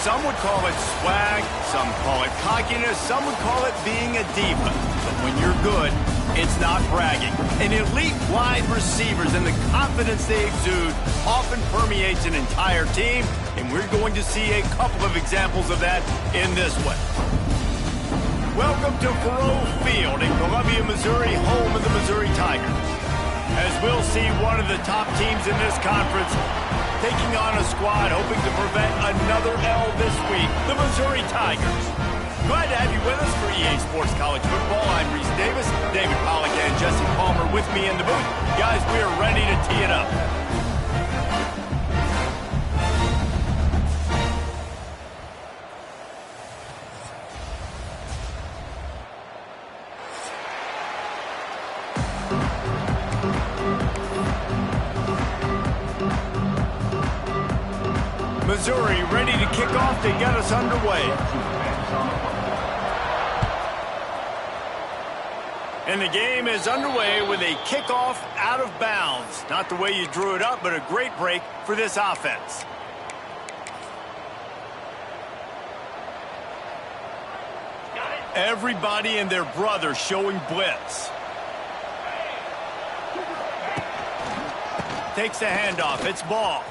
Some would call it swag, some call it cockiness, some would call it being a diva. But when you're good, it's not bragging. And elite wide receivers and the confidence they exude often permeates an entire team, and we're going to see a couple of examples of that in this one. Welcome to Faurot Field in Columbia, Missouri, home of the Missouri Tigers. As we'll see one of the top teams in this conference taking on a squad hoping to prevent another L this week, the Missouri Tigers. Glad to have you with us for EA Sports College Football. I'm Reese Davis, David Pollack, and Jesse Palmer with me in the booth. Guys, we are ready to tee it up. Missouri ready to kick off to get us underway. And the game is underway with a kickoff out of bounds. Not the way you drew it up, but a great break for this offense. Everybody and their brother showing blitz. Takes the handoff. It's ball.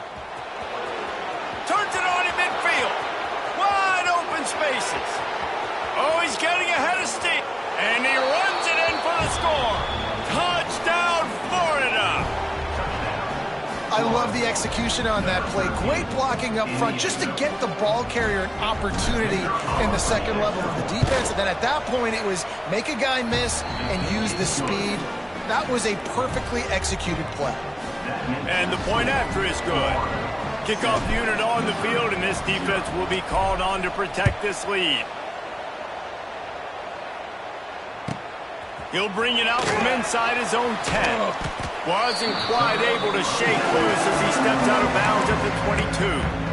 Turns it on in midfield. Wide open spaces. Oh, he's getting ahead of steam. And he runs it in for the score. Touchdown, Florida. I love the execution on that play. Great blocking up front just to get the ball carrier an opportunity in the second level of the defense. And then at that point, it was make a guy miss and use the speed. That was a perfectly executed play. And the point after is good. Kickoff unit on the field, and this defense will be called on to protect this lead. He'll bring it out from inside his own 10. Wasn't quite able to shake loose as he steps out of bounds at the 22.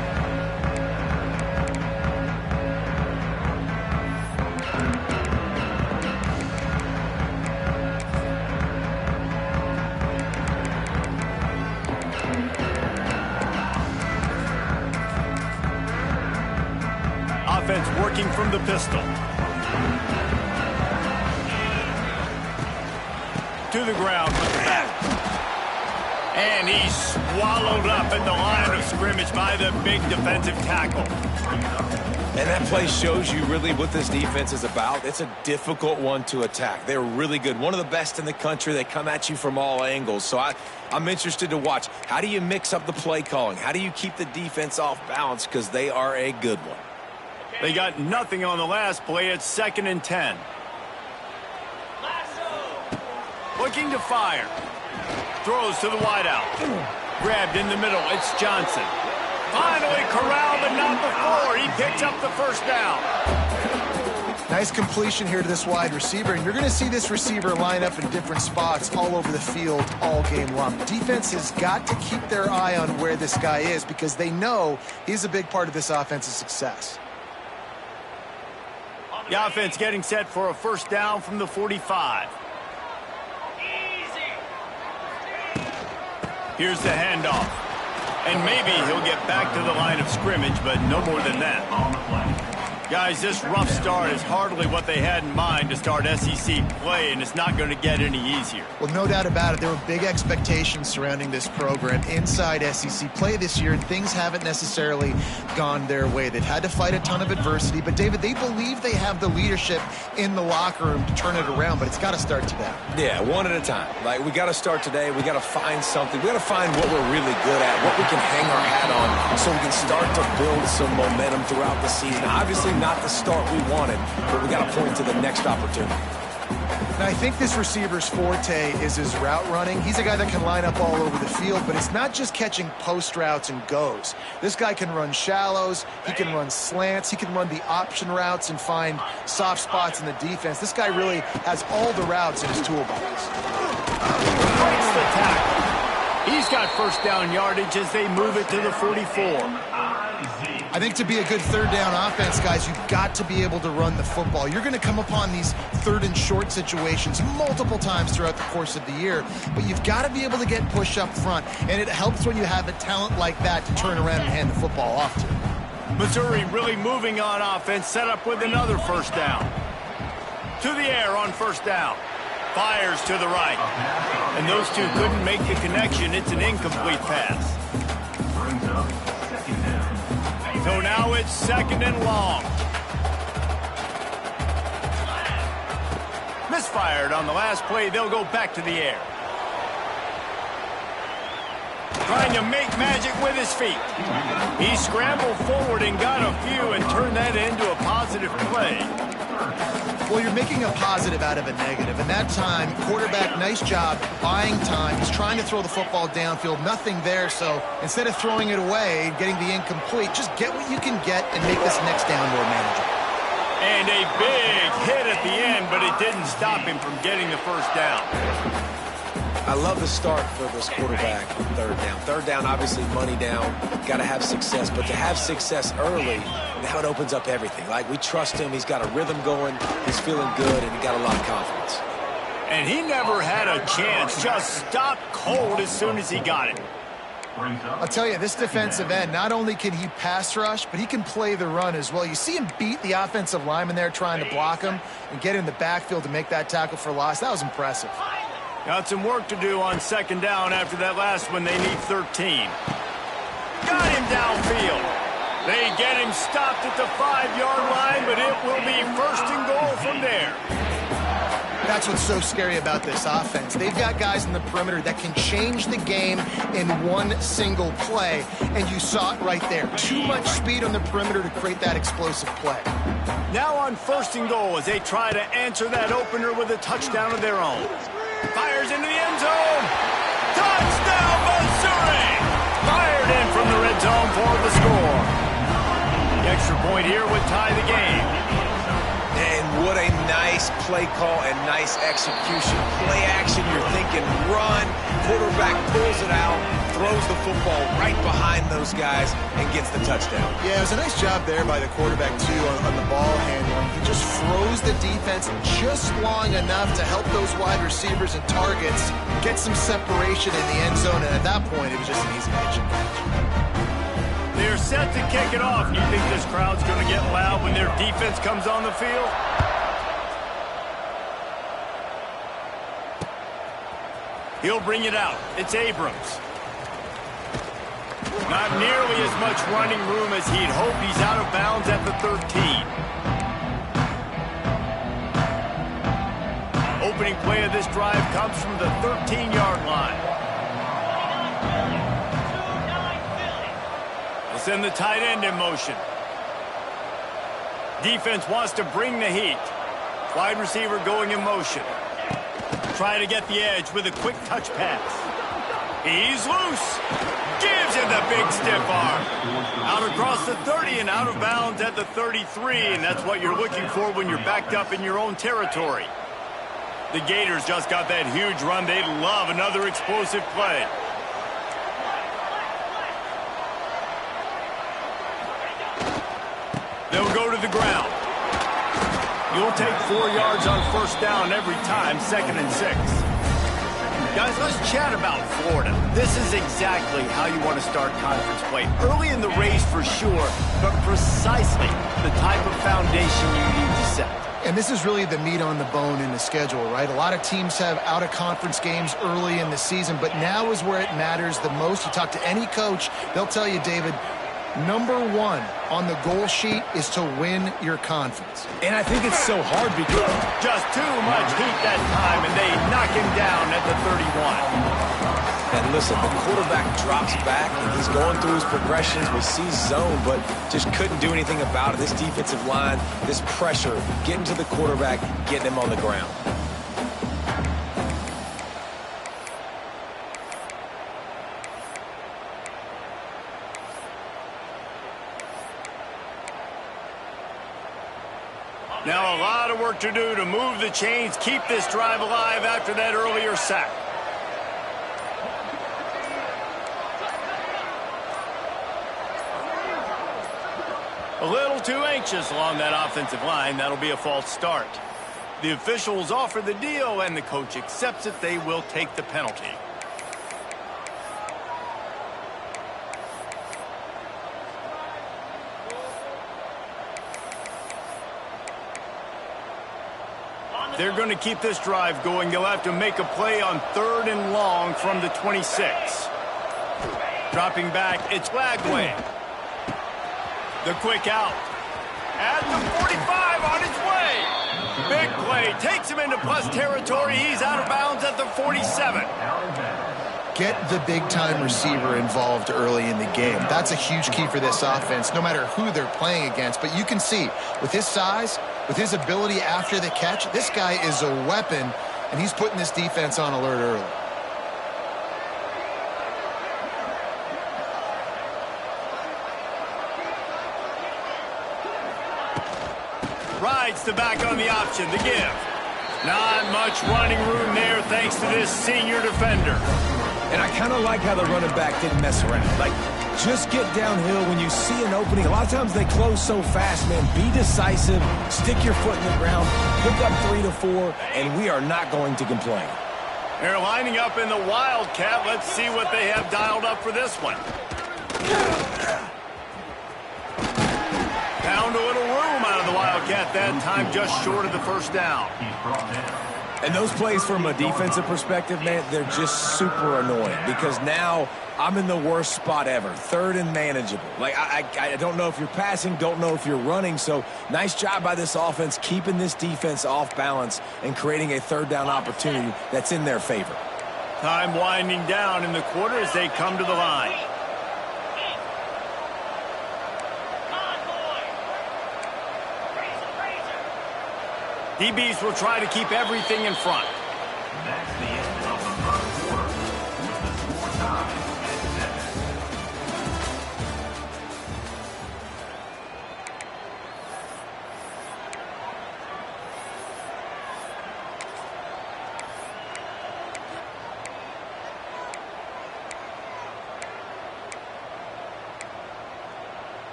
Offense working from the pistol. To the ground with the back. And he's swallowed up at the line of scrimmage by the big defensive tackle. And that play shows you really what this defense is about. It's a difficult one to attack. They're really good. One of the best in the country. They come at you from all angles. So I'm interested to watch. How do you mix up the play calling? How do you keep the defense off balance? Because they are a good one. They got nothing on the last play. It's 2nd and 10. Looking to fire. Throws to the wideout. Grabbed in the middle. It's Johnson. Finally corralled, but not before. He picks up the first down. Nice completion here to this wide receiver, and you're going to see this receiver line up in different spots all over the field all game long. Defense has got to keep their eye on where this guy is because they know he's a big part of this offense's success. The offense getting set for a first down from the 45. Here's the handoff. And maybe he'll get back to the line of scrimmage, but no more than that. Guys, this rough start is hardly what they had in mind to start SEC play, and it's not going to get any easier. Well, no doubt about it. There were big expectations surrounding this program inside SEC play this year, and things haven't necessarily gone their way. They've had to fight a ton of adversity, but, David, they believe they have the leadership in the locker room to turn it around, but it's got to start today. Yeah, one at a time. Like, we got to start today. We got to find something. We got to find what we're really good at, what we can hang our hat on so we can start to build some momentum throughout the season. Obviously, not the start we wanted, but we got to point to the next opportunity. Now, I think this receiver's forte is his route running. He's a guy that can line up all over the field, but it's not just catching post routes and goes. This guy can run shallows, he can run slants, he can run the option routes and find soft spots in the defense. This guy really has all the routes in his toolbox. Breaks the tackle. He's got first down yardage as they move it to the 44. I think to be a good third down offense, guys, you've got to be able to run the football. You're going to come upon these third and short situations multiple times throughout the course of the year, but you've got to be able to get push up front, and it helps when you have a talent like that to turn around and hand the football off to. Missouri really moving on offense, set up with another first down. To the air on first down. Fires to the right. And those two couldn't make the connection. It's an incomplete pass. So now it's second and long. Misfired on the last play. They'll go back to the air. Trying to make magic with his feet. He scrambled forward and got a few and turned that into a positive play. Well, you're making a positive out of a negative. And that time, quarterback, nice job buying time. He's trying to throw the football downfield. Nothing there. So instead of throwing it away, getting the incomplete, just get what you can get and make this next down more manageable. And a big hit at the end, but it didn't stop him from getting the first down. I love the start for this quarterback on third down. Third down, obviously money down. Got to have success, but to have success early, now it opens up everything. Like, we trust him. He's got a rhythm going. He's feeling good, and he got a lot of confidence. And he never had a chance. Just stopped cold as soon as he got it. I'll tell you, this defensive end, not only can he pass rush, but he can play the run as well. You see him beat the offensive lineman there trying to block him and get in the backfield to make that tackle for loss. That was impressive. Got some work to do on second down after that last one. They need 13. Got him downfield. They get him stopped at the 5-yard line, but it will be first and goal from there. That's what's so scary about this offense. They've got guys in the perimeter that can change the game in one single play, and you saw it right there. Too much speed on the perimeter to create that explosive play. Now on first and goal as they try to answer that opener with a touchdown of their own. Fires into the end zone. Touchdown, Missouri! Fired in from the red zone for the score. The extra point here would tie the game. And what a nice play call and nice execution. Play action, you're thinking run. Quarterback pulls it out, throws the football right behind those guys, and gets the touchdown. Yeah, it was a nice job there by the quarterback, too, on the ball handling. He just froze the defense just long enough to help those wide receivers and targets get some separation in the end zone, and at that point, it was just an easy catch and catch. They're set to kick it off. You think this crowd's going to get loud when their defense comes on the field? He'll bring it out. It's Abrams. Not nearly as much running room as he'd hoped. He's out of bounds at the 13. Opening play of this drive comes from the 13-yard line. They'll send the tight end in motion. Defense wants to bring the heat. Wide receiver going in motion. Trying to get the edge with a quick touch pass. He's loose. Gives him the big stiff arm. Out across the 30 and out of bounds at the 33, and that's what you're looking for when you're backed up in your own territory. The Gators just got that huge run. They'd love another explosive play. They'll go to the ground. You'll take 4 yards on first down every time, 2nd and 6. Guys, let's chat about Florida. This is exactly how you want to start conference play. Early in the race for sure, but precisely the type of foundation you need to set. And this is really the meat on the bone in the schedule, right? A lot of teams have out-of-conference games early in the season, but now is where it matters the most. You talk to any coach, they'll tell you, David, number one on the goal sheet is to win your conference. And I think it's so hard because just too much heat that time, and they knock him down at the 31. And listen, the quarterback drops back, and he's going through his progressions. We see zone, but just couldn't do anything about it. This defensive line, this pressure, getting to the quarterback, getting him on the ground. Now a lot of work to do to move the chains, keep this drive alive after that earlier sack. A little too anxious along that offensive line. That'll be a false start. The officials offer the deal, and the coach accepts it. They will take the penalty. If they're going to keep this drive going, they'll have to make a play on 3rd and long from the 26. Dropping back, it's Lagway. The quick out. At the 45, on his way. Big play, takes him into plus territory. He's out of bounds at the 47. Get the big-time receiver involved early in the game. That's a huge key for this offense, no matter who they're playing against. But you can see, with his size, with his ability after the catch, this guy is a weapon, and he's putting this defense on alert early. Rides the back on the option, the give. Not much running room there thanks to this senior defender. And I kind of like how the running back didn't mess around. Like, just get downhill when you see an opening. A lot of times they close so fast, man. Be decisive, stick your foot in the ground, pick up 3 to 4, and we are not going to complain. They're lining up in the Wildcat. Let's see what they have dialed up for this one. Found a little room out of the Wildcat that time, just short of the first down. And those plays from a defensive perspective, man, they're just super annoying because now I'm in the worst spot ever, 3rd and manageable. Like, I don't know if you're passing, don't know if you're running, so nice job by this offense keeping this defense off balance and creating a 3rd down opportunity that's in their favor. Time winding down in the quarter as they come to the line. DBs will try to keep everything in front. That's the end of the first quarter. With the score tied at 7.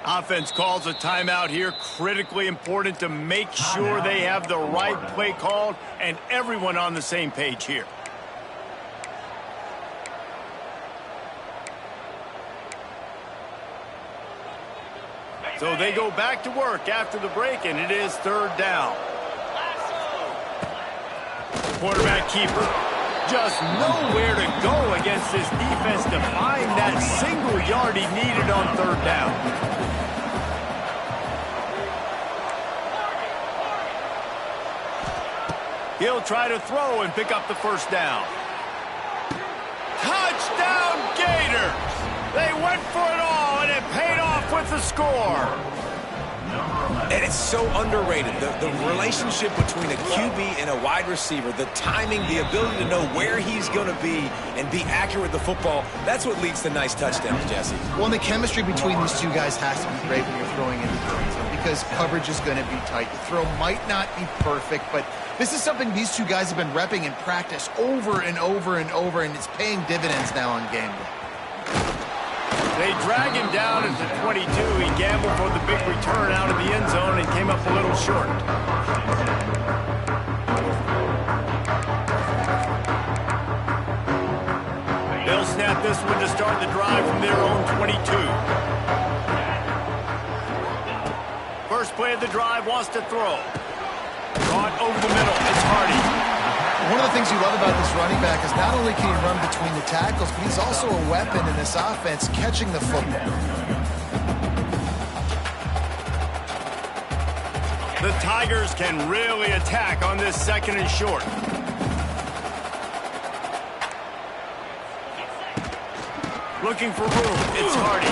Offense calls a timeout here. Critically important to make sure they have the right play called and everyone on the same page here. So they go back to work after the break, and it is 3rd down. Quarterback keeper. Just nowhere to go against this defense to find that single yard he needed on 3rd down. He'll try to throw and pick up the first down. Touchdown Gators! They went for it all, and it paid off with the score. And it's so underrated. The relationship between a QB and a wide receiver, the timing, the ability to know where he's going to be and be accurate with the football, that's what leads to nice touchdowns, Jesse. Well, and the chemistry between these two guys has to be great when you're throwing into the end zone because coverage is going to be tight. The throw might not be perfect, but this is something these two guys have been repping in practice over and over and over, and it's paying dividends now on game day. They drag him down at the 22. He gambled for the big return out of the end zone and came up a little short. They'll snap this one to start the drive from their own 22. First play of the drive, wants to throw. Caught over the middle. It's Hardy. One of the things you love about this running back is not only can he run between the tackles, but he's also a weapon in this offense catching the football. The Tigers can really attack on this 2nd and short. Looking for room. It's Hardy.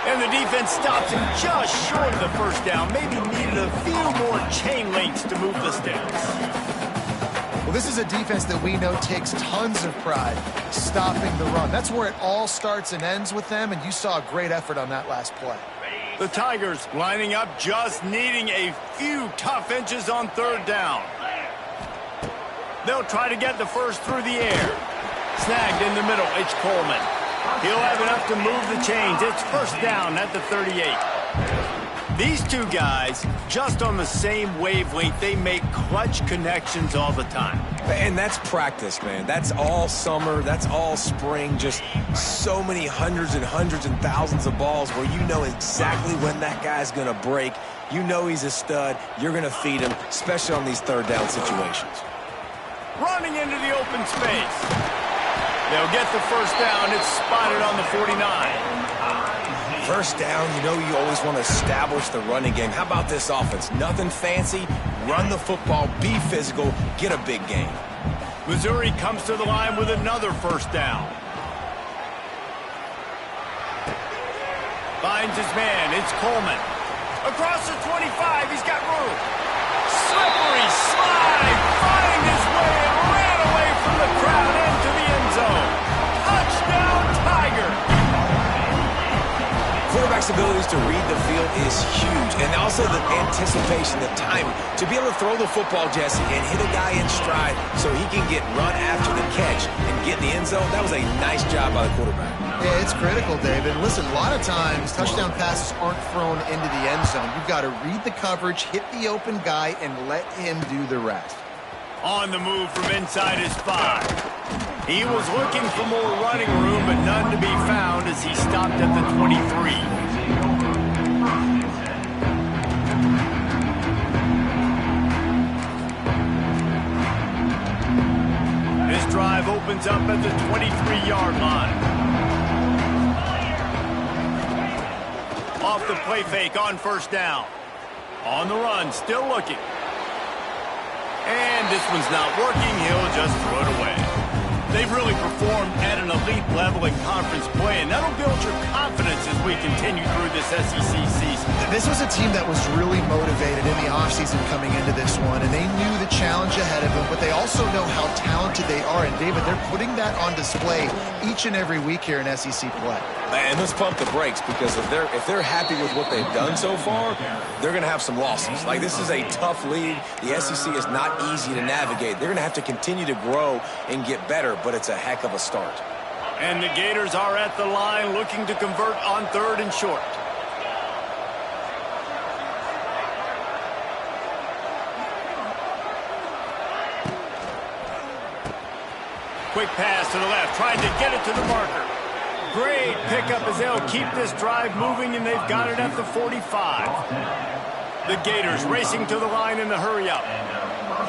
And the defense stops him just short of the first down. Maybe needed a few more chain links to move the sticks. Well, this is a defense that we know takes tons of pride stopping the run. That's where it all starts and ends with them, and you saw a great effort on that last play. The Tigers lining up, just needing a few tough inches on 3rd down. They'll try to get the first through the air. Snagged in the middle, it's Coleman. He'll have enough to move the chains. It's 1st down at the 38. These two guys, just on the same wavelength, they make clutch connections all the time. And that's practice, man. That's all summer. That's all spring. Just so many hundreds and hundreds and thousands of balls where you know exactly when that guy's going to break. You know he's a stud. You're going to feed him, especially on these third down situations. Running into the open space. They'll get the first down. It's spotted on the 49. First down, you know you always want to establish the running game. How about this offense? Nothing fancy. Run the football, be physical, get a big gain. Missouri comes to the line with another first down. Finds his man. It's Coleman. Across the 25. He's got room. Slippery slide. Find his way and ran away from the crowd into the end zone. Touchdown, Tiger. Quarterback's abilities to read the field is huge, and also the anticipation, the timing. To be able to throw the football, Jesse, and hit a guy in stride so he can get run after the catch and get in the end zone, that was a nice job by the quarterback. Yeah, it's critical, David. Listen, a lot of times touchdown passes aren't thrown into the end zone. You've got to read the coverage, hit the open guy, and let him do the rest. On the move from inside his 5. He was looking for more running room, but none to be found as he stopped at the 23. This drive opens up at the 23-yard line. Off the play fake on first down. On the run, still looking. And this one's not working. He'll just throw it away. They've really performed at an elite level in conference play, and that'll build your confidence as we continue through this SEC season. This was a team that was really motivated in the offseason coming into this one, and they knew the challenge ahead of them, but they also know how talented they are. And, David, they're putting that on display each and every week here in SEC play. And let's pump the brakes, because if they're happy with what they've done so far, they're going to have some losses. Like, this is a tough league. The SEC is not easy to navigate. They're going to have to continue to grow and get better, but it's a heck of a start. And the Gators are at the line looking to convert on 3rd and short. Quick pass to the left, trying to get it to the marker. Great pickup as they'll keep this drive moving, and they've got it at the 45. The Gators racing to the line in the hurry-up.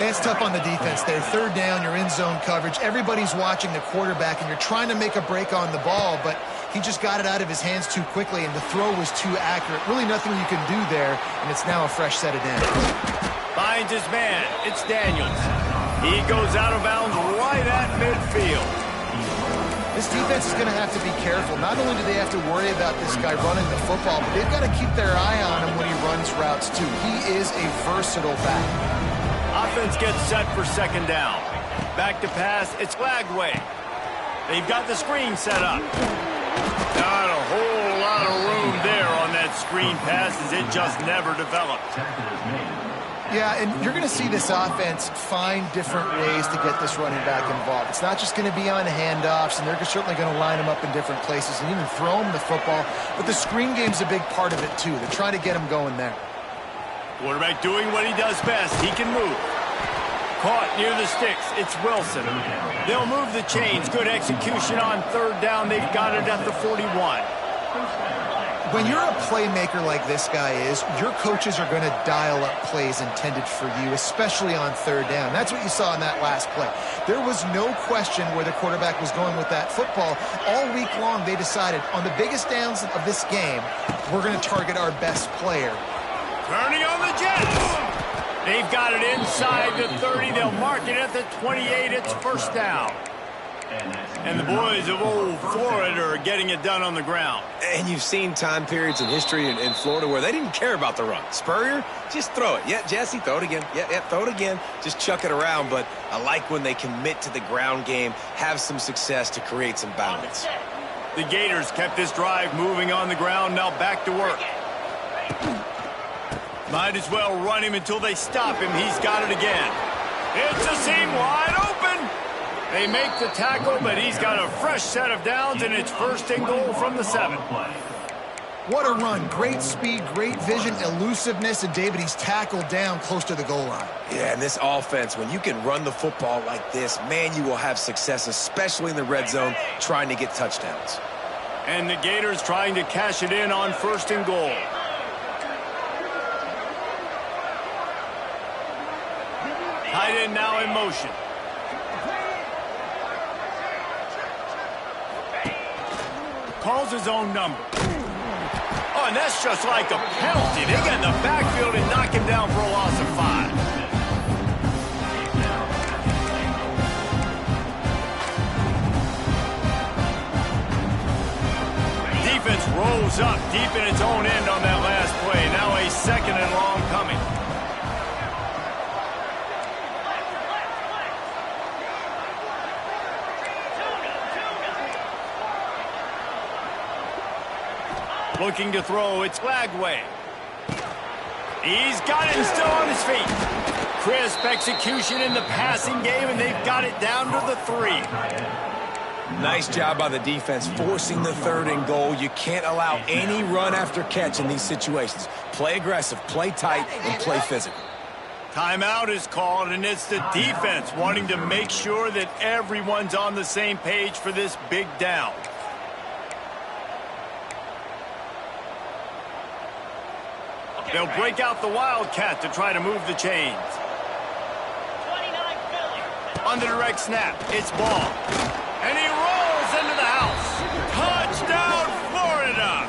It's tough on the defense there. 3rd down, you're in zone coverage. Everybody's watching the quarterback, and you're trying to make a break on the ball, but he just got it out of his hands too quickly, and the throw was too accurate. Really nothing you can do there, and it's now a fresh set of downs. Finds his man. It's Daniels. He goes out of bounds right at midfield. This defense is going to have to be careful. Not only do they have to worry about this guy running the football, but they've got to keep their eye on him when he runs routes, too. He is a versatile back. Offense gets set for 2nd down. Back to pass, it's Lagway. They've got the screen set up. Not a whole lot of room there on that screen pass as it just never developed. Yeah, and you're going to see this offense find different ways to get this running back involved. It's not just going to be on handoffs, and they're certainly going to line him up in different places and even throw him the football. But the screen game's a big part of it, too. They're trying to get him going there. Quarterback doing what he does best. He can move. Caught near the sticks. It's Wilson. They'll move the chains. Good execution on 3rd down. They've got it at the 41. When you're a playmaker like this guy is, your coaches are going to dial up plays intended for you, especially on 3rd down. That's what you saw in that last play. There was no question where the quarterback was going with that football. All week long, they decided on the biggest downs of this game, we're going to target our best player. Turning on the Jets. They've got it inside the 30. They'll mark it at the 28. It's 1st down. And the boys of old Florida are getting it done on the ground. And you've seen time periods in history in Florida where they didn't care about the run. Spurrier, just throw it. Yeah, Jesse, throw it again. Yeah, throw it again. Just chuck it around. But I like when they commit to the ground game, have some success to create some balance. The Gators kept this drive moving on the ground. Now back to work. Might as well run him until they stop him. He's got it again. It's a seam wide open. They make the tackle, but he's got a fresh set of downs, and it's 1st and goal from the 7. What a run. Great speed, great vision, elusiveness, and David, he's tackled down close to the goal line. Yeah, and this offense, when you can run the football like this, man, you will have success, especially in the red zone, trying to get touchdowns. And the Gators trying to cash it in on 1st and goal. Tight end now in motion. Calls his own number. Oh, and that's just like a penalty. They get in the backfield and knock him down for a loss of 5. Defense rolls up deep in its own end on that last play. Now a 2nd and long coming. Looking to throw, it's Lagway. He's got it and still on his feet. Crisp execution in the passing game, and they've got it down to the 3. Nice job by the defense forcing the 3rd and goal. You can't allow any run after catch in these situations. Play aggressive, play tight, and play physical. Timeout is called, and it's the defense wanting to make sure that everyone's on the same page for this big down. They'll break out the Wildcat to try to move the chains. On the direct snap, it's Ball. And he rolls into the house. Touchdown, Florida!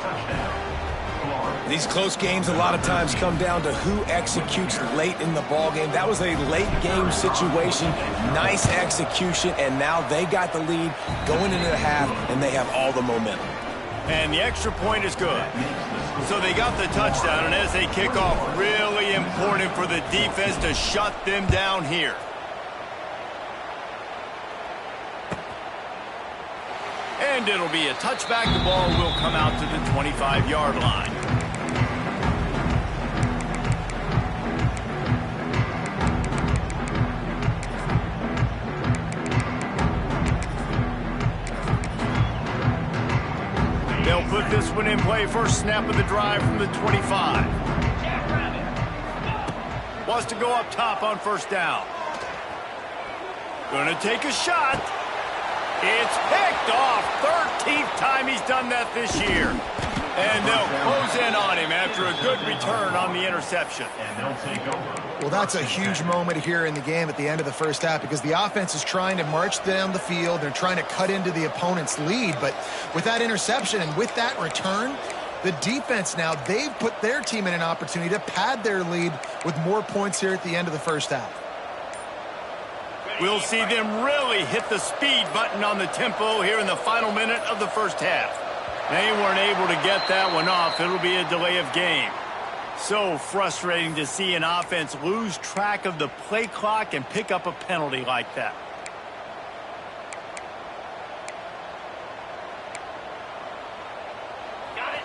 These close games a lot of times come down to who executes late in the ball game. That was a late game situation. Nice execution, and now they got the lead going into the half, and they have all the momentum. And the extra point is good. So they got the touchdown, and as they kick off, really important for the defense to shut them down here. And it'll be a touchback. The ball will come out to the 25-yard line. They'll put this one in play. First snap of the drive from the 25. Wants to go up top on 1st down. Gonna take a shot. It's picked off. 13th time he's done that this year. And they'll close in on him after a good return on the interception. And they'll take over. Well, that's a huge moment here in the game at the end of the 1st half because the offense is trying to march down the field. They're trying to cut into the opponent's lead. But with that interception and with that return, the defense now, they've put their team in an opportunity to pad their lead with more points here at the end of the 1st half. We'll see them really hit the speed button on the tempo here in the final minute of the 1st half. They weren't able to get that one off. It'll be a delay of game. So frustrating to see an offense lose track of the play clock and pick up a penalty like that. Got it.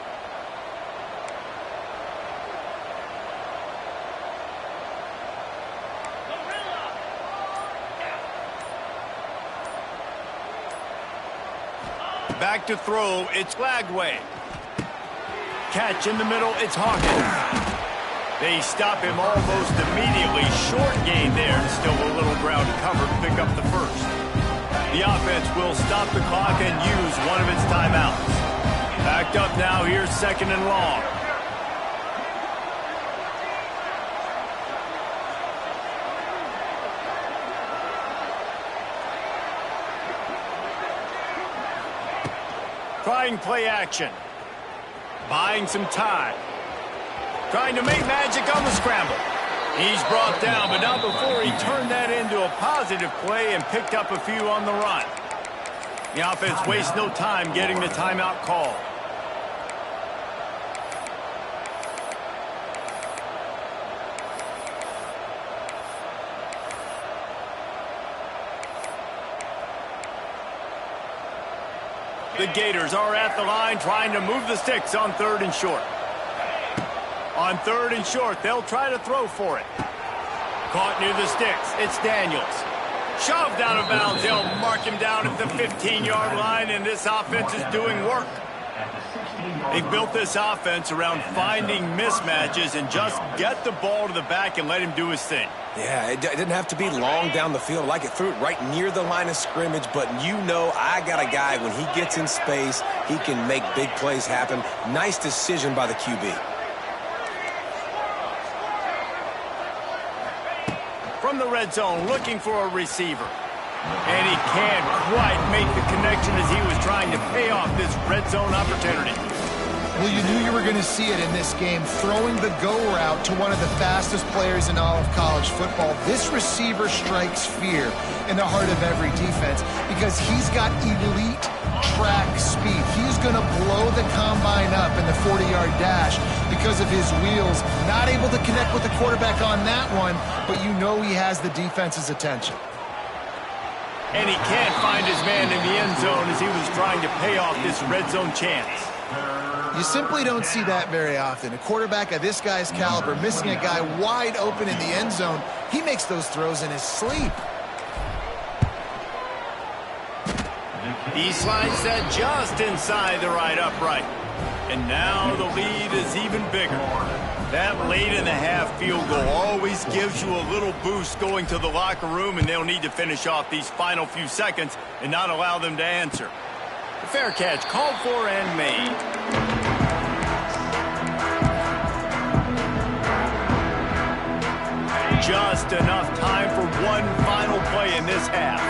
Back to throw, it's Lagway. Catch in the middle, it's Hawkins. They stop him almost immediately. Short gain there, and still a little ground to cover to pick up the 1st. The offense will stop the clock and use one of its timeouts. Backed up now, here's 2nd and long. Trying play action. Buying some time. Trying to make magic on the scramble. He's brought down, but not before he turned that into a positive play and picked up a few on the run. The offense wastes no time getting the timeout call. The Gators are at the line trying to move the sticks on 3rd and short. On 3rd and short, they'll try to throw for it. Caught near the sticks. It's Daniels. Shoved out of bounds. They'll mark him down at the 15-yard line, and this offense is doing work. at the 16-yard They've built this offense around finding mismatches and just get the ball to the back and let him do his thing. Yeah, it didn't have to be long down the field. Like it threw it right near the line of scrimmage, but you know I got a guy, when he gets in space, he can make big plays happen. Nice decision by the QB. From the red zone, looking for a receiver. And he can't quite make the connection as he was trying to pay off this red zone opportunity. Well, you knew you were going to see it in this game, throwing the go route to one of the fastest players in all of college football. This receiver strikes fear in the heart of every defense because he's got elite track speed. He's going to blow the combine up in the 40-yard dash because of his wheels. Not able to connect with the quarterback on that one, but you know he has the defense's attention. And he can't find his man in the end zone as he was trying to pay off this red zone chance. You simply don't see that very often. A quarterback of this guy's caliber missing a guy wide open in the end zone. He makes those throws in his sleep. He slides that just inside the right upright. And now the lead is even bigger. That late in the half field goal always gives you a little boost going to the locker room, and they'll need to finish off these final few seconds and not allow them to answer. The fair catch called for and made. Just enough time for one final play in this half.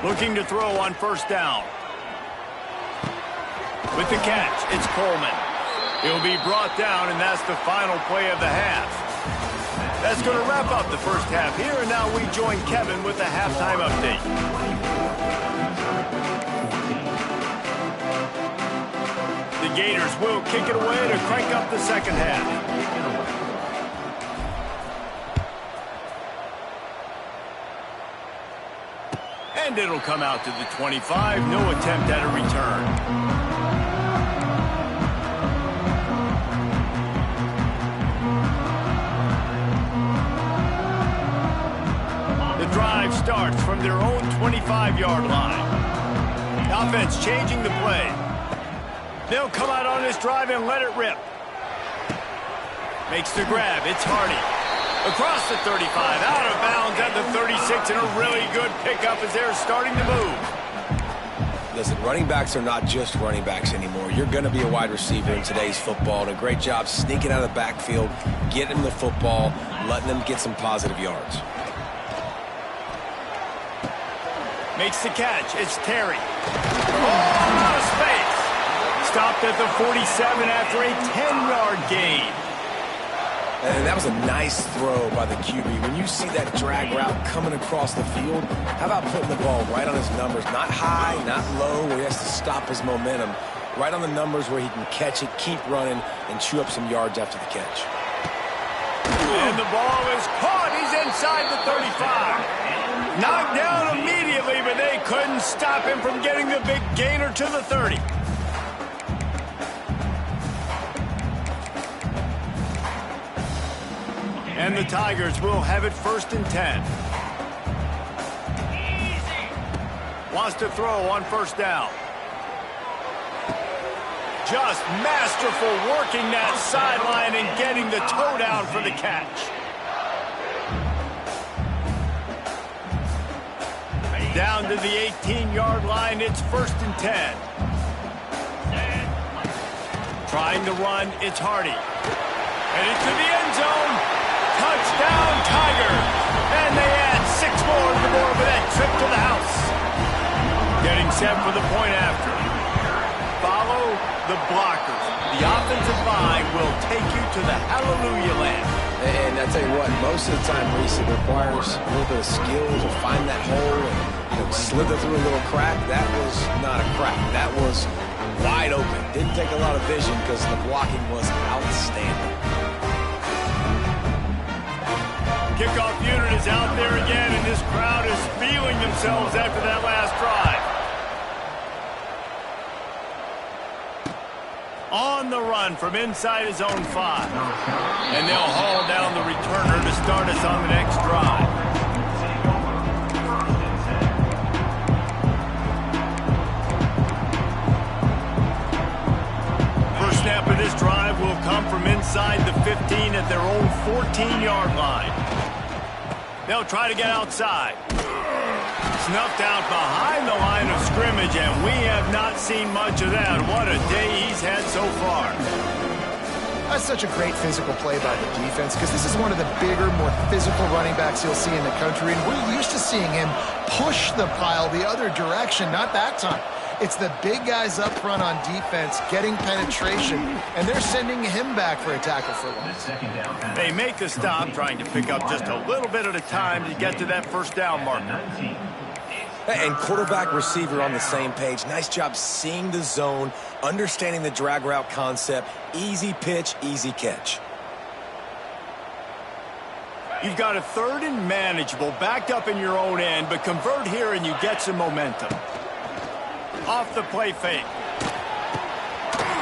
Looking to throw on first down. With the catch, it's Coleman. He'll be brought down, and that's the final play of the half. That's going to wrap up the first half here, and now we join Kevin with the halftime update. The Gators will kick it away to crank up the second half. And it'll come out to the 25. No attempt at a return. The drive starts from their own 25-yard line. Offense changing the play. They'll come out on this drive and let it rip. Makes the grab. It's Hardy. Across the 35, out of bounds at the 36, and a really good pickup as they're starting to move. Listen, running backs are not just running backs anymore. You're going to be a wide receiver in today's football, and a great job sneaking out of the backfield, getting the football, letting them get some positive yards. Makes the catch. It's Terry. Oh, out of space. Stopped at the 47 after a 10-yard gain. And that was a nice throw by the QB. When you see that drag route coming across the field, how about putting the ball right on his numbers? Not high, not low, where he has to stop his momentum. Right on the numbers where he can catch it, keep running, and chew up some yards after the catch. And the ball is caught. He's inside the 35. Knocked down immediately, but they couldn't stop him from getting the big gainer to the 30. And the Tigers will have it 1st and 10. Wants to throw on first down. Just masterful working that sideline and getting the toe down for the catch. Down to the 18-yard line, it's 1st and 10. Trying to run, it's Hardy. Headed to the end zone. Touchdown, Tigers! And they add 6 more to the board with that trip to the house. Getting set for the point after. Follow the blockers. The offensive line will take you to the hallelujah land. And I tell you what, most of the time, Reese, it requires a little bit of skill to find that hole and slither through a little crack. That was not a crack. That was wide open. Didn't take a lot of vision because the blocking was outstanding. Kickoff unit is out there again, and this crowd is feeling themselves after that last drive. On the run from inside his own 5. And they'll haul down the returner to start us on the next drive. come from inside the 15 at their own 14-yard line. They'll try to get outside. Snuffed out behind the line of scrimmage, and we have not seen much of that. What a day he's had so far. That's such a great physical play by the defense because this is one of the bigger, more physical running backs you'll see in the country, and we're used to seeing him push the pile the other direction, not that time. It's the big guys up front on defense getting penetration, and they're sending him back for a tackle for loss. They make the stop, trying to pick up just a little bit at a time to get to that first down marker. And quarterback, receiver on the same page. Nice job seeing the zone, understanding the drag route concept. Easy pitch, easy catch. You've got a 3rd and manageable, backed up in your own end, but convert here and you get some momentum. Off the play fake.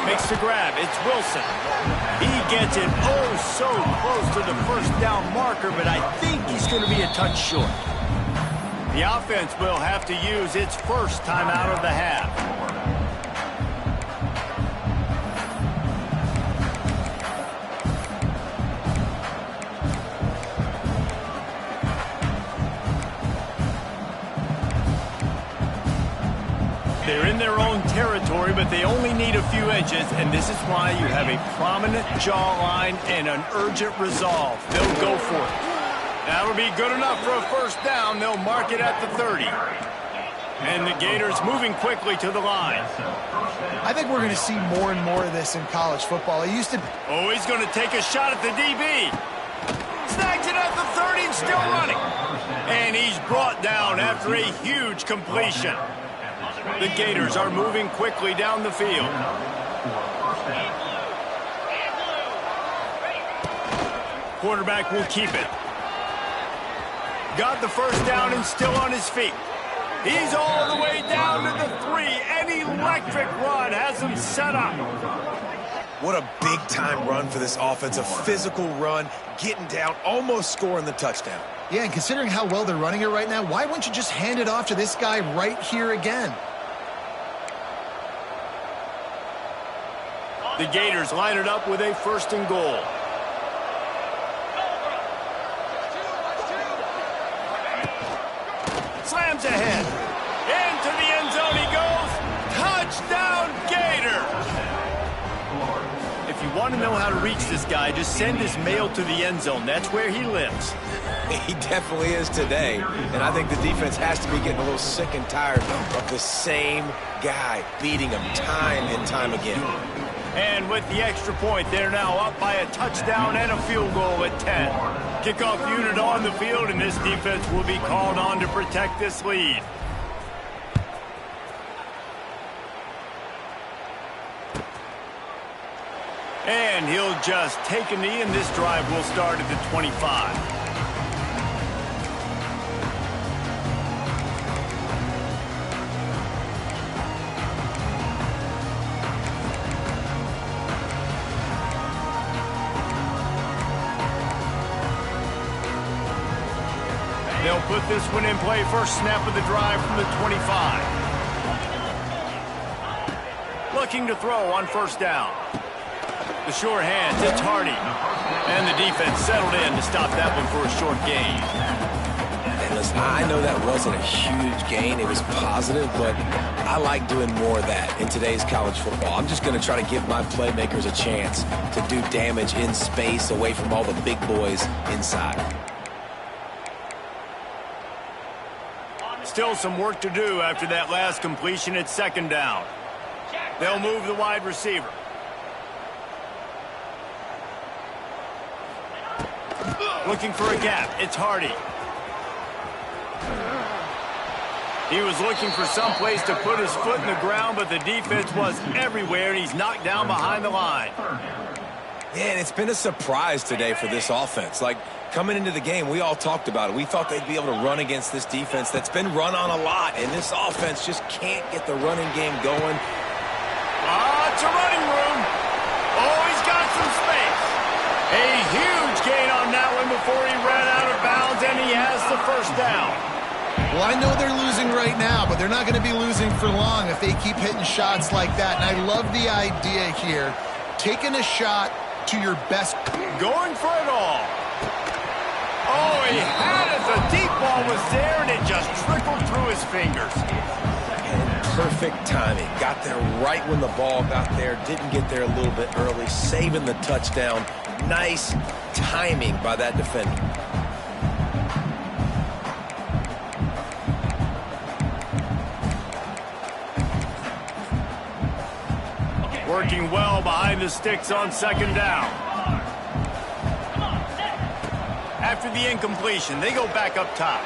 Makes the grab. It's Wilson. He gets it so close to the first down marker, but I think he's going to be a touch short. The offense will have to use its first time out of the half. They're in their own territory, but they only need a few inches, and this is why you have a prominent jawline and an urgent resolve. They'll go for it. That'll be good enough for a first down. They'll mark it at the 30. And the Gators moving quickly to the line. I think we're going to see more and more of this in college football. It used to... Oh, he's going to take a shot at the DB. Snags it at the 30 and still running. And he's brought down after a huge completion. The Gators are moving quickly down the field. Quarterback will keep it. Got the first down and still on his feet. He's all the way down to the 3. An electric run has him set up. What a big-time run for this offense. A physical run, getting down, almost scoring the touchdown. Yeah, and considering how well they're running it right now, why wouldn't you just hand it off to this guy right here again? The Gators line it up with a 1st and goal. Slams ahead. Into the end zone he goes. Touchdown, Gators! If you want to know how to reach this guy, just send his mail to the end zone. That's where he lives. He definitely is today. And I think the defense has to be getting a little sick and tired of the same guy beating him time and time again. And with the extra point, they're now up by a touchdown and a field goal at 10. Kickoff unit on the field, and this defense will be called on to protect this lead. And he'll just take a knee, and this drive will start at the 25. They'll put this one in play. First snap of the drive from the 25. Looking to throw on first down. The short hands, it's Hardy. And the defense settled in to stop that one for a short gain. And listen, I know that wasn't a huge gain. It was positive, but I like doing more of that in today's college football. I'm just going to try to give my playmakers a chance to do damage in space away from all the big boys inside. Still some work to do after that last completion at 2nd down. They'll move the wide receiver. Looking for a gap. It's Hardy. He was looking for some place to put his foot in the ground, but the defense was everywhere, and he's knocked down behind the line. Yeah, and it's been a surprise today for this offense. Like, coming into the game, we all talked about it. We thought they'd be able to run against this defense that's been run on a lot, and this offense just can't get the running game going. It's a running room. Oh, he's got some space. A huge gain on that one before he ran out of bounds, and he has the first down. Well, I know they're losing right now, but they're not going to be losing for long if they keep hitting shots like that. And I love the idea here. Taking a shot, to your best. Going for it all. Oh, he had it. The deep ball was there, and it just trickled through his fingers. And perfect timing. Got there right when the ball got there. Didn't get there a little bit early. Saving the touchdown. Nice timing by that defender. Working well behind the sticks on second down. After the incompletion, they go back up top.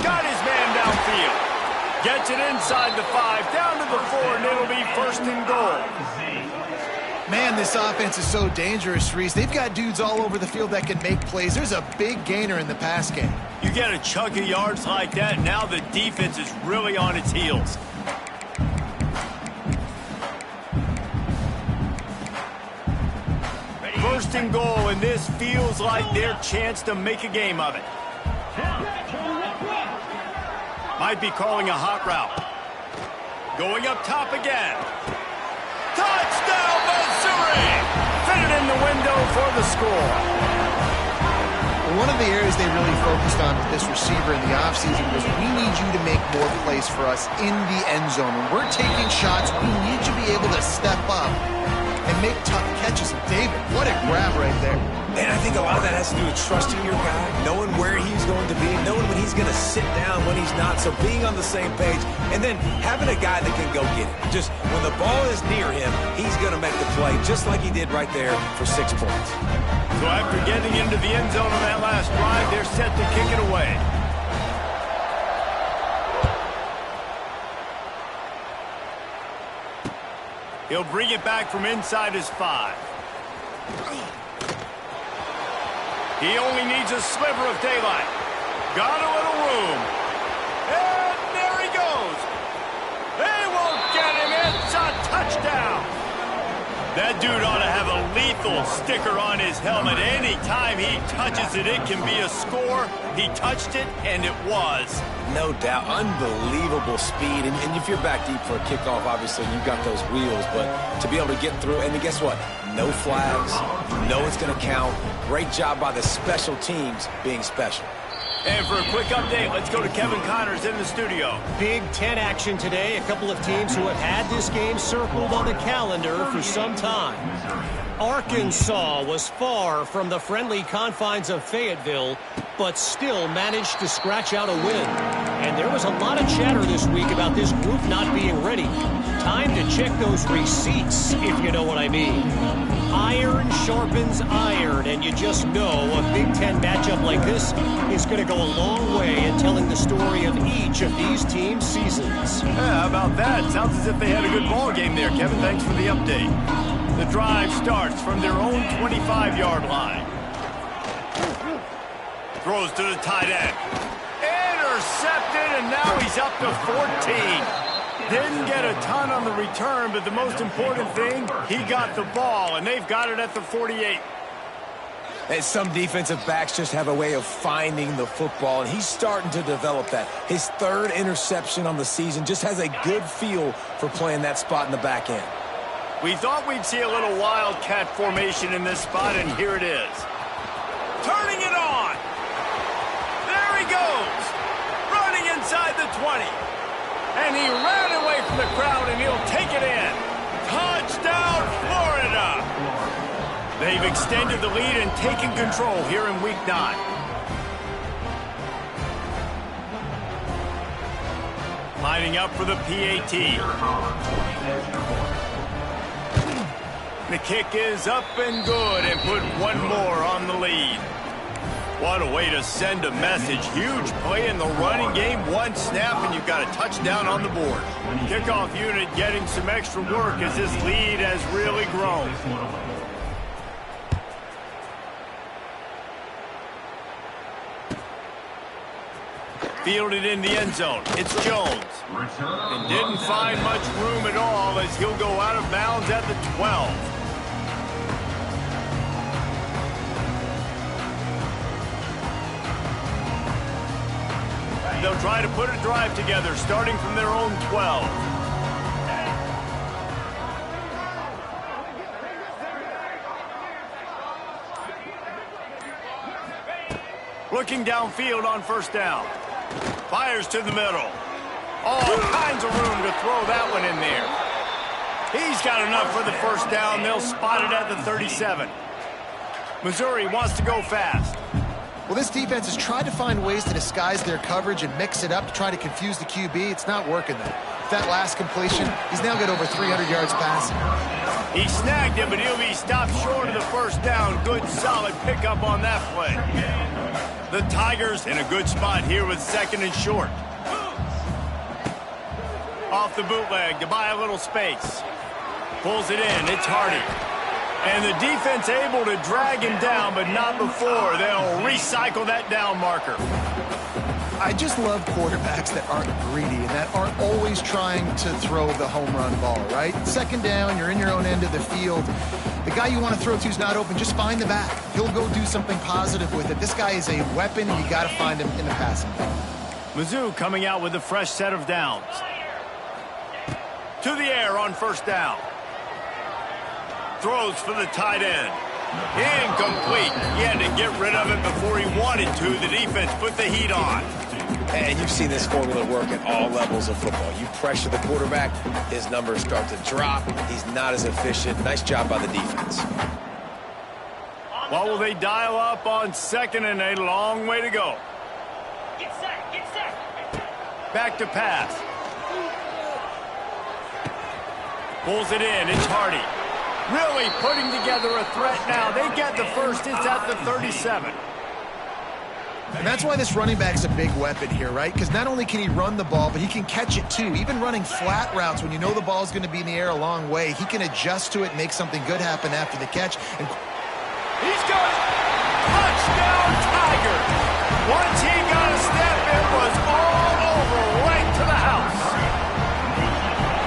Got his man downfield. Gets it inside the 5, down to the 4, and it'll be 1st and goal. Man, this offense is so dangerous, Reese. They've got dudes all over the field that can make plays. There's a big gainer in the pass game. You get a chunk of yards like that, now the defense is really on its heels. First and goal, and this feels like their chance to make a game of it. Might be calling a hot route. Going up top again. Touchdown, Missouri! Fit it in the window for the score. One of the areas they really focused on with this receiver in the offseason was we need you to make more plays for us in the end zone. When we're taking shots, we need you to be able to step up and make tough catches. David, what a grab right there. And I think a lot of that has to do with trusting your guy, knowing where he's going to be, knowing when he's going to sit down, when he's not, so being on the same page, and then having a guy that can go get it. Just when the ball is near him, he's going to make the play, just like he did right there for 6 points. So after getting into the end zone on that last drive, they're set to kick it away. He'll bring it back from inside his 5. He only needs a sliver of daylight. Got a little room. And there he goes. They won't get him. It's a touchdown. That dude ought to have a lethal sticker on his helmet. Anytime he touches it, it can be a score. He touched it, and it was. No doubt. Unbelievable speed. And if you're back deep for a kickoff, obviously you've got those wheels. But to be able to get through, and guess what? No flags. No, it's going to count. Great job by the special teams being special. And for a quick update, let's go to Kevin Connors in the studio. Big Ten action today. A couple of teams who have had this game circled on the calendar for some time. Arkansas was far from the friendly confines of Fayetteville, but still managed to scratch out a win. And there was a lot of chatter this week about this group not being ready. Time to check those receipts, if you know what I mean. Iron sharpens iron, and you just know a Big Ten matchup like this is going to go a long way in telling the story of each of these teams' seasons. Yeah, how about that? Sounds as if they had a good ball game there, Kevin. Thanks for the update. The drive starts from their own 25-yard line. Throws to the tight end. Intercepted, and now he's up to 14. Didn't get a ton on the return, but the most important thing, he got the ball, and they've got it at the 48. And some defensive backs just have a way of finding the football, and he's starting to develop that. His 3rd interception on the season, just has a good feel for playing that spot in the back end. We thought we'd see a little wildcat formation in this spot, and here it is. Turning it on. There he goes. Running inside the 20. And he ran away from the crowd, and he'll take it in. Touchdown, Florida! They've extended the lead and taken control here in Week 9. Lining up for the PAT. The kick is up and good, and put one more on the lead. What a way to send a message. Huge play in the running game. One snap, and you've got a touchdown on the board. Kickoff unit getting some extra work as this lead has really grown. Fielded in the end zone. It's Jones. And didn't find much room at all as he'll go out of bounds at the 12. They'll try to put a drive together, starting from their own 12. Looking downfield on first down. Fires to the middle. All kinds of room to throw that one in there. He's got enough for the first down. They'll spot it at the 37. Missouri wants to go fast. Well, this defense has tried to find ways to disguise their coverage and mix it up to try to confuse the QB. It's not working, though. That last completion, he's now got over 300 yards passing. He snagged it, but he'll be stopped short of the first down. Good, solid pickup on that play. The Tigers in a good spot here with second and short. Off the bootleg to buy a little space. Pulls it in. It's Hardy. And the defense able to drag him down, but not before. They'll recycle that down marker. I just love quarterbacks that aren't greedy and that aren't always trying to throw the home run ball, right? Second down, you're in your own end of the field. The guy you want to throw to is not open. Just find the back. He'll go do something positive with it. This guy is a weapon, and you got to find him in the passing game. Mizzou coming out with a fresh set of downs. To the air on first down. Throws for the tight end. Incomplete. He had to get rid of it before he wanted to. The defense put the heat on. And you've seen this formula work at all levels of football. You pressure the quarterback, his numbers start to drop. He's not as efficient. Nice job by the defense. What will they dial up on second and a long way to go? Get set, get set. Back to pass. Pulls it in. It's Hardy. Really putting together a threat now. They get the first. It's at the 37. And that's why this running back's a big weapon here, right? Because not only can he run the ball, but he can catch it too. Even running flat routes when you know the ball's going to be in the air a long way, he can adjust to it and make something good happen after the catch. And he's got it. Touchdown, Tigers. Once he got a step, it was all over, right to the house.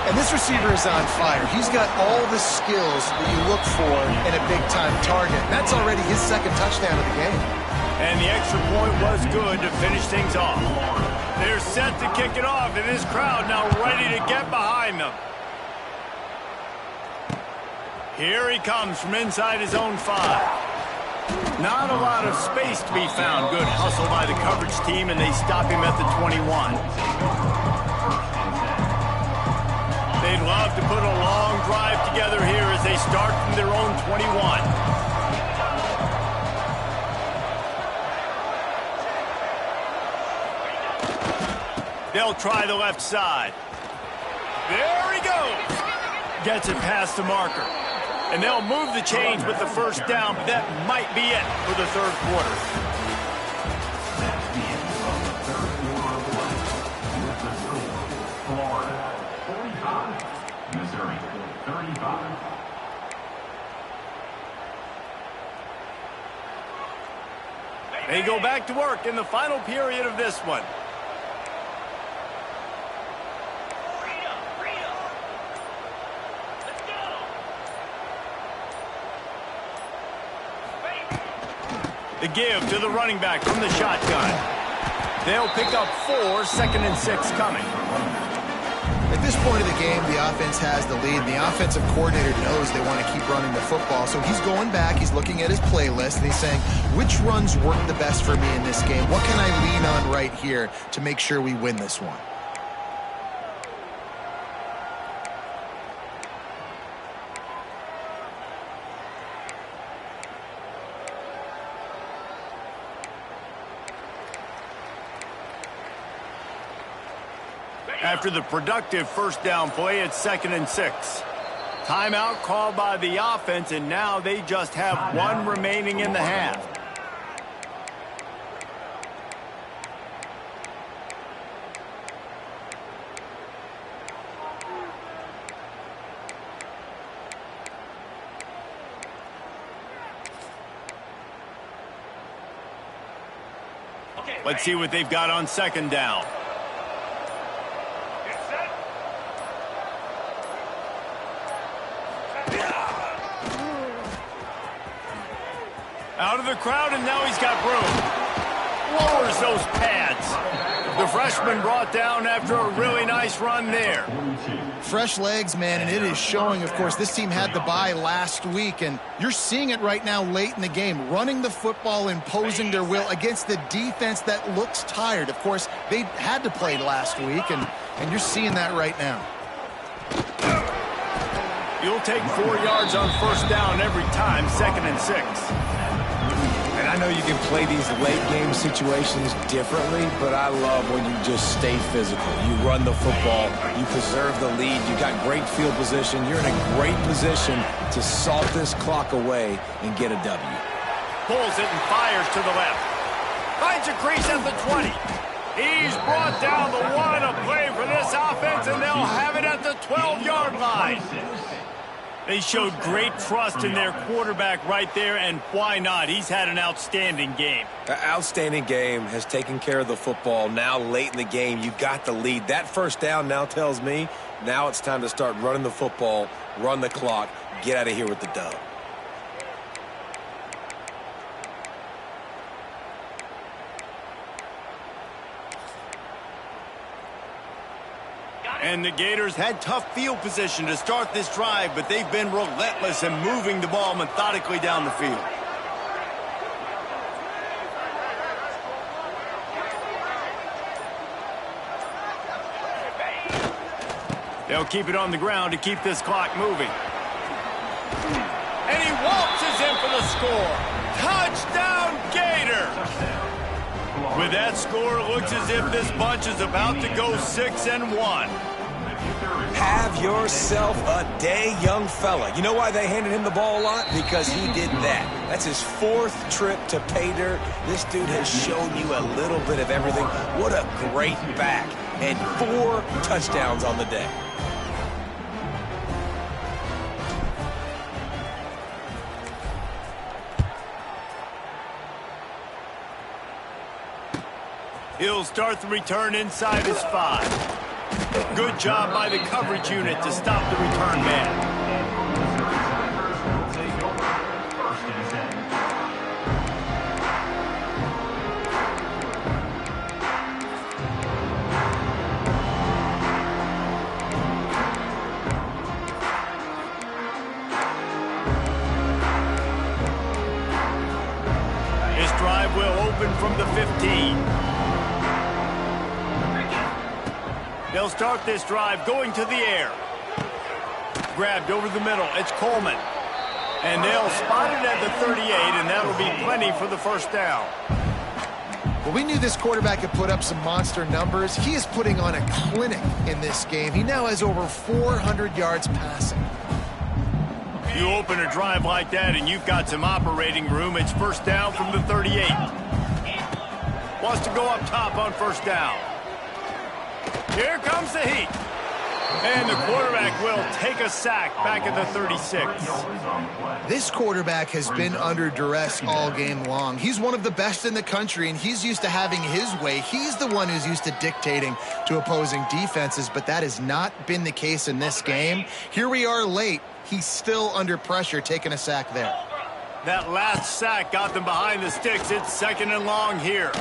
And this receiver is on fire. He's got all the skills that you look for in a big-time target. That's already his second touchdown of the game. And the extra point was good to finish things off. They're set to kick it off, and this crowd now ready to get behind them. Here he comes from inside his own 5. Not a lot of space to be found. Good hustle by the coverage team, and they stop him at the 21. They'd love to put a long drive together here as they start from their own 21. They'll try the left side. There he goes. Gets it past the marker. And they'll move the chains with the first down, but that might be it for the third quarter. Missouri, 35. They go back to work in the final period of this one. The give to the running back from the shotgun. They'll pick up 4, second and 6 coming. At this point of the game, the offense has the lead. The offensive coordinator knows they want to keep running the football. So he's going back, he's looking at his playlist, and he's saying, which runs work the best for me in this game? What can I lean on right here to make sure we win this one? After the productive first down play, it's second and 6. Timeout called by the offense, and now they just have 1 remaining in the half. Let's see what they've got on second down. Out of the crowd, and now he's got room. Lowers those pads. The freshman brought down after a really nice run there. Fresh legs, man, and it is showing. Of course, this team had the bye last week, and you're seeing it right now late in the game, running the football, imposing their will against the defense that looks tired. Of course, they had to play last week, and you're seeing that right now. You'll take 4 yards on first down every time, 2nd and 6. And I know you can play these late game situations differently, but I love when you just stay physical. You run the football, you preserve the lead, you got great field position, you're in a great position to salt this clock away and get a W. Pulls it and fires to the left. Finds a crease at the 20. He's brought down the 1, a play for this offense, and they'll have it at the 12-yard line. They showed great trust in their quarterback right there, and why not? He's had an outstanding game. An outstanding game, has taken care of the football. Now late in the game, you got the lead. That first down now tells me now it's time to start running the football, run the clock, get out of here with the dub. And the Gators had tough field position to start this drive, but they've been relentless in moving the ball methodically down the field. They'll keep it on the ground to keep this clock moving. And he waltzes in for the score. Touchdown, Gators! With that score, it looks as if this bunch is about to go 6-1. Have yourself a day, young fella. You know why they handed him the ball a lot? Because he did that. That's his 4th trip to pay dirt. This dude has shown you a little bit of everything. What a great back. And 4 touchdowns on the day. He'll start the return inside his 5. Good job by the coverage unit to stop the return man. This drive will open from the 15. They'll start this drive going to the air. Grabbed over the middle. It's Coleman. And they'll spot it at the 38, and that'll be plenty for the first down. Well, we knew this quarterback could put up some monster numbers. He is putting on a clinic in this game. He now has over 400 yards passing. You open a drive like that, and you've got some operating room. It's first down from the 38. Wants to go up top on first down. Here comes the heat. And the quarterback will take a sack back at the 36. This quarterback has been under duress all game long. He's one of the best in the country, and he's used to having his way. He's the one who's used to dictating to opposing defenses, but that has not been the case in this game. Here we are late. He's still under pressure, taking a sack there. That last sack got them behind the sticks. It's 2nd and long here.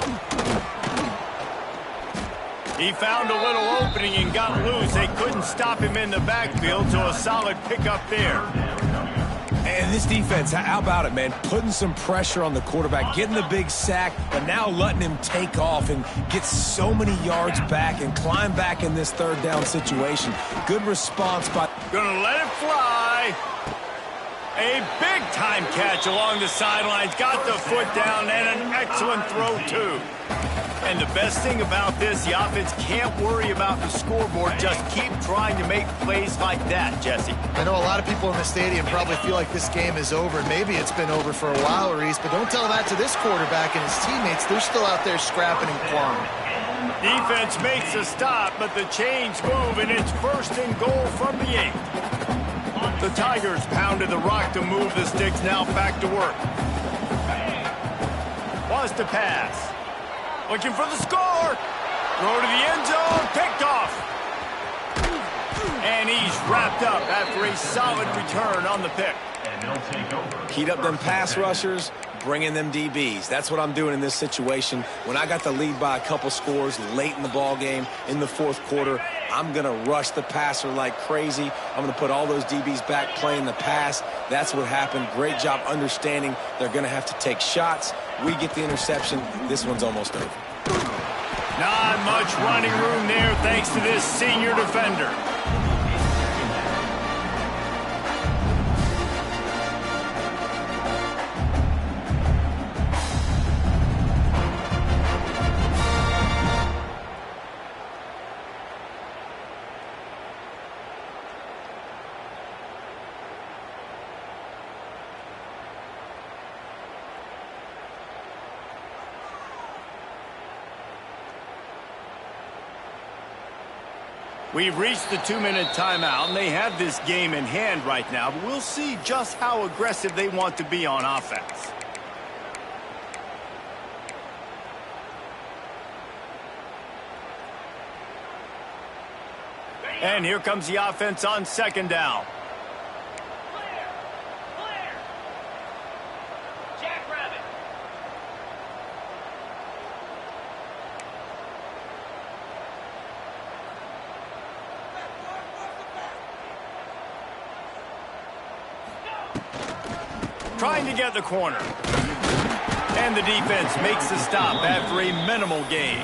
He found a little opening and got loose. They couldn't stop him in the backfield, so a solid pickup there. And this defense, how about it, man? Putting some pressure on the quarterback, getting the big sack, but now letting him take off and get so many yards back and climb back in this 3rd down situation. Good response by... Gonna let it fly. A big-time catch along the sidelines. Got the foot down and an excellent throw, too. And the best thing about this, the offense can't worry about the scoreboard. Just keep trying to make plays like that, Jesse. I know a lot of people in the stadium probably feel like this game is over. Maybe it's been over for a while, Reese, but don't tell that to this quarterback and his teammates. They're still out there scrapping and clawing. Defense makes a stop, but the chains move, and it's 1st and goal from the 8. The Tigers pounded the rock to move the sticks. Now back to work. Wants to pass. Looking for the score. Throw to the end zone. Picked off. And he's wrapped up after a solid return on the pick. Heat up them pass rushers. bringing them DBs. That's what I'm doing in this situation. When I got the lead by a couple scores late in the ball game, in the fourth quarter, I'm going to rush the passer like crazy. I'm going to put all those DBs back playing the pass. That's what happened. Great job understanding they're going to have to take shots. We get the interception. This one's almost over. Not much running room there thanks to this senior defender. We've reached the 2-minute timeout, and they have this game in hand right now, but we'll see just how aggressive they want to be on offense. And here comes the offense on second down. Clear. Clear. Jackrabbit. Trying to get the corner. And the defense makes the stop after a minimal gain.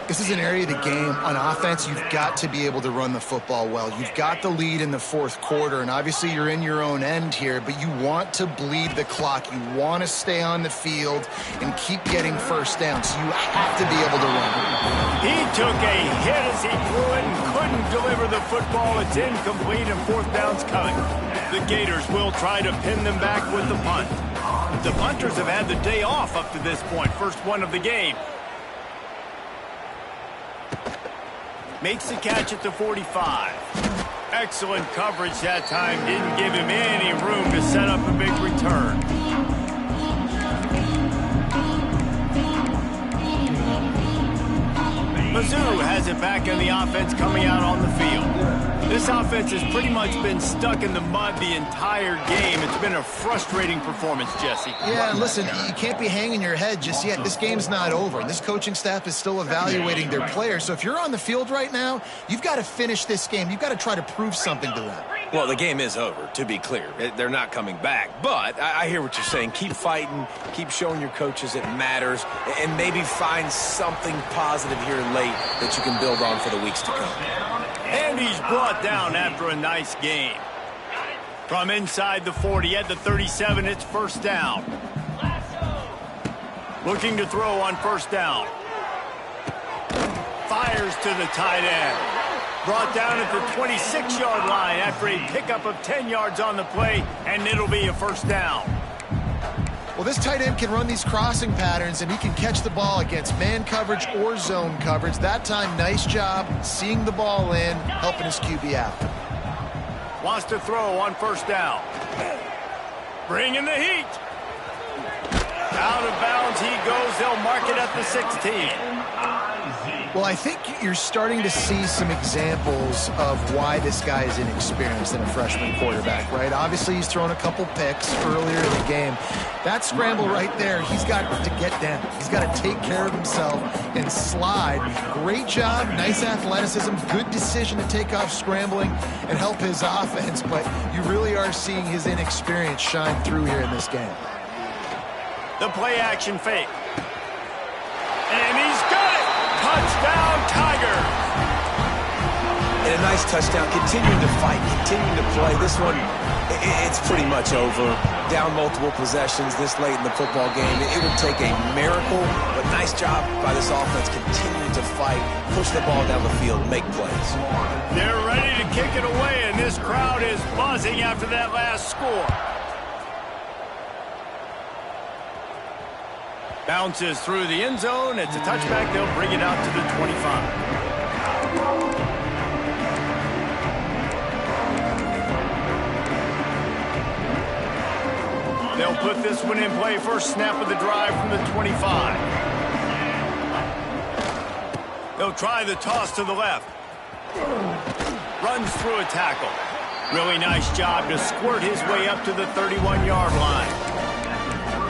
This is an area of the game on offense you've got to be able to run the football well. You've got the lead in the fourth quarter, and obviously you're in your own end here, but you want to bleed the clock. You want to stay on the field and keep getting first down, so you have to be able to run. He took a hit as he threw it and couldn't deliver the football. It's incomplete and fourth down's coming. The Gators will try to pin them back with the punt. The punters have had the day off up to this point. First one of the game. Makes the catch at the 45. Excellent coverage that time. Didn't give him any room to set up a big return. Mizzou has it back in the offense coming out on the field. This offense has pretty much been stuck in the mud the entire game. It's been a frustrating performance, Jesse. Yeah, and listen, you can't be hanging your head just yet. This game's not over, and this coaching staff is still evaluating their players. So if you're on the field right now, you've got to finish this game. You've got to try to prove something to them. Well, the game is over, to be clear. They're not coming back. But I hear what you're saying. Keep fighting. Keep showing your coaches it matters. And maybe find something positive here late that you can build on for the weeks to come. And he's brought down after a nice game. From inside the 40 at the 37, it's first down. Looking to throw on first down. Fires to the tight end. Brought down at the 26-yard line after a pickup of 10 yards on the play, and it'll be a first down. Well, this tight end can run these crossing patterns, and he can catch the ball against man coverage or zone coverage. That time, nice job seeing the ball in, helping his QB out. Wants to throw on first down. Bringing the heat. Out of bounds he goes. They'll mark it at the 16. Well, I think you're starting to see some examples of why this guy is inexperienced in a freshman quarterback, right? Obviously, he's thrown a couple picks earlier in the game. That scramble right there, he's got to get down. He's got to take care of himself and slide. Great job, nice athleticism, good decision to take off scrambling and help his offense, but you really are seeing his inexperience shine through here in this game. The play-action fake. And he's got it! Touchdown, Tigers! And a nice touchdown, continuing to fight, continuing to play. This one, it's pretty much over. Down multiple possessions this late in the football game. It would take a miracle, but nice job by this offense continuing to fight, push the ball down the field, make plays. They're ready to kick it away, and this crowd is buzzing after that last score. Bounces through the end zone. It's a touchback. They'll bring it out to the 25. They'll put this one in play. First snap of the drive from the 25. They'll try the toss to the left. Runs through a tackle. Really nice job to squirt his way up to the 31-yard line.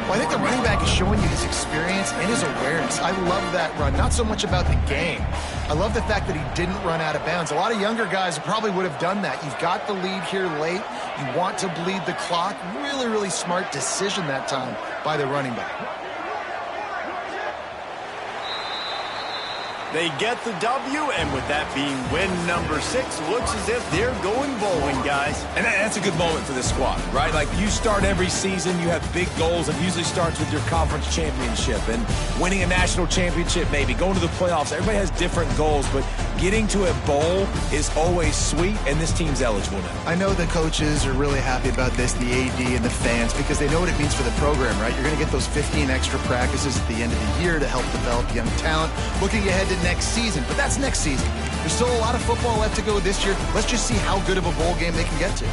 Well, I think the running back is showing you his experience and his awareness. I love that run. Not so much about the game. I love the fact that he didn't run out of bounds. A lot of younger guys probably would have done that. You've got the lead here late. You want to bleed the clock. Really, really smart decision that time by the running back. They get the W, and with that being win number 6, looks as if they're going bowling, guys. And that's a good moment for this squad, right? Like, you start every season, you have big goals, and it usually starts with your conference championship and winning a national championship, maybe going to the playoffs. Everybody has different goals, but getting to a bowl is always sweet, and this team's eligible now. I know the coaches are really happy about this, the AD and the fans, because they know what it means for the program, right? You're going to get those 15 extra practices at the end of the year to help develop young talent. Looking ahead to next season, but that's next season. There's still a lot of football left to go this year. Let's just see how good of a bowl game they can get to.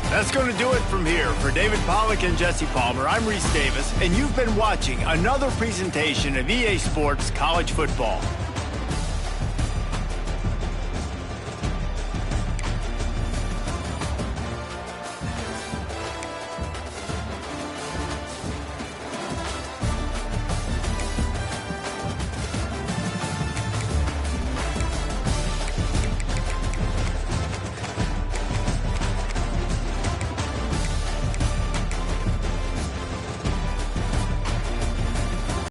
That's going to do it from here. For David Pollack and Jesse Palmer, I'm Reese Davis, and you've been watching another presentation of EA Sports College Football.